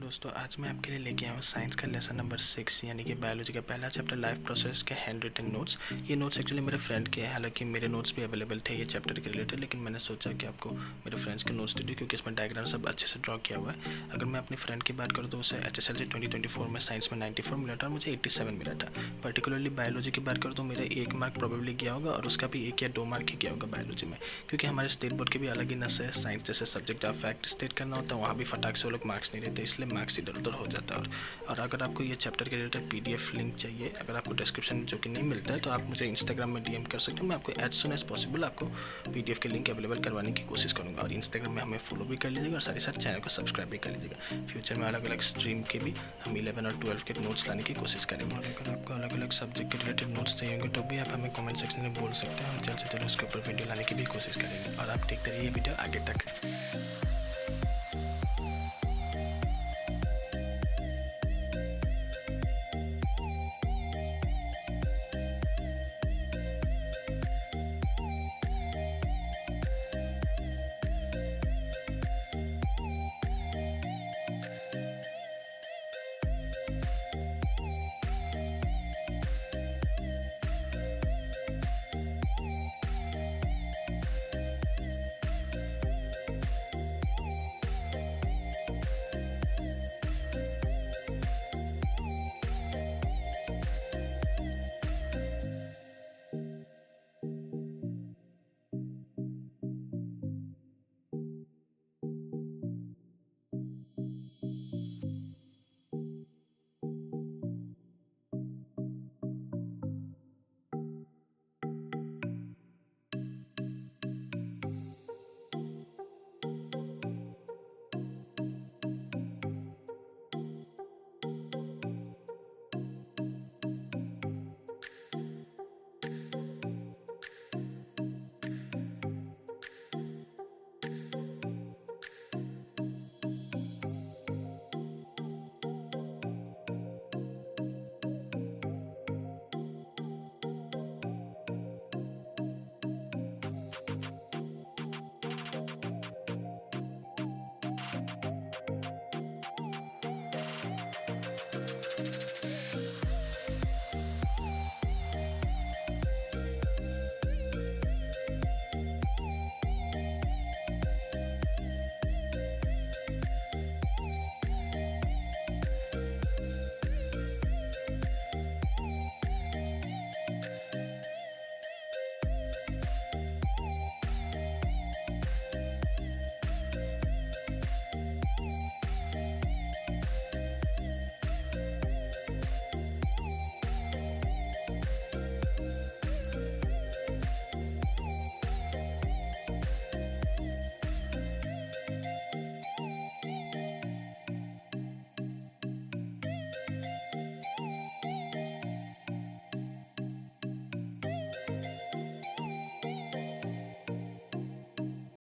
दोस्तों, आज मैं आपके लिए लेके आया हूँ साइंस का लेसन नंबर 6 यानी कि बायोलॉजी का पहला चैप्टर लाइफ प्रोसेस के हैंड रिटन नोट्स। ये नोट्स एक्चुअली मेरे फ्रेंड के हैं, हालांकि मेरे नोट्स भी अवेलेबल थे ये चैप्टर के रिलेटेड, लेकिन मैंने सोचा कि आपको मेरे फ्रेंड्स के नोट्स दे दूँ क्योंकि इसमें डायग्राम सब अच्छे से ड्रॉ किया हुआ है। अगर मैं अपने फ्रेंड की बात करूँ तो उसे HSLC 2024 में साइंस में 94 मिला था और मुझे 87 मिला था। पर्टिकुलरली बायोलॉजी की बात करूँ तो मेरा 1 मार्क प्रोबेबली गया होगा और उसका भी 1 या 2 मार्क ही गया होगा बायोलॉजी में, क्योंकि हमारे स्टेट बोर्ड के भी अलग ही नस है। साइंस जैसे सब्जेक्ट ऑफ फैक्ट स्टेट करना होता है, वहाँ भी फटाक से वो लोग मार्क्स नहीं देते, इसलिए मार्क्स इधर उधर हो जाता है। और अगर आपको ये चैप्टर के रिलेटेड PDF लिंक चाहिए, अगर आपको डिस्क्रिप्शन में जो कि नहीं मिलता है, तो आप मुझे इंस्टाग्राम में DM कर सकते हो। मैं आपको एज सुन एज पॉसिबल आपको PDF के लिंक अवेलेबल करवाने की कोशिश करूँगा। और इंस्टाग्राम में हमें फॉलो भी कर लीजिएगा और साथ ही साथ चैनल को सब्सक्राइब भी कर लीजिएगा। फ्यूचर में अलग अलग स्ट्रीम के भी हम 11 और 12 के नोट्स लाने की कोशिश करेंगे। और अगर आपको अलग अलग सब्जेक्ट के रिलेटेड नोट्स चाहिए होंगे तो भी आप हमें कमेंट सेक्शन में बोल सकते हैं। हम जल्द से जल्द उसके ऊपर वीडियो लाने की भी कोशिश करेंगे। और आप देखते रहिए वीडियो आगे तक।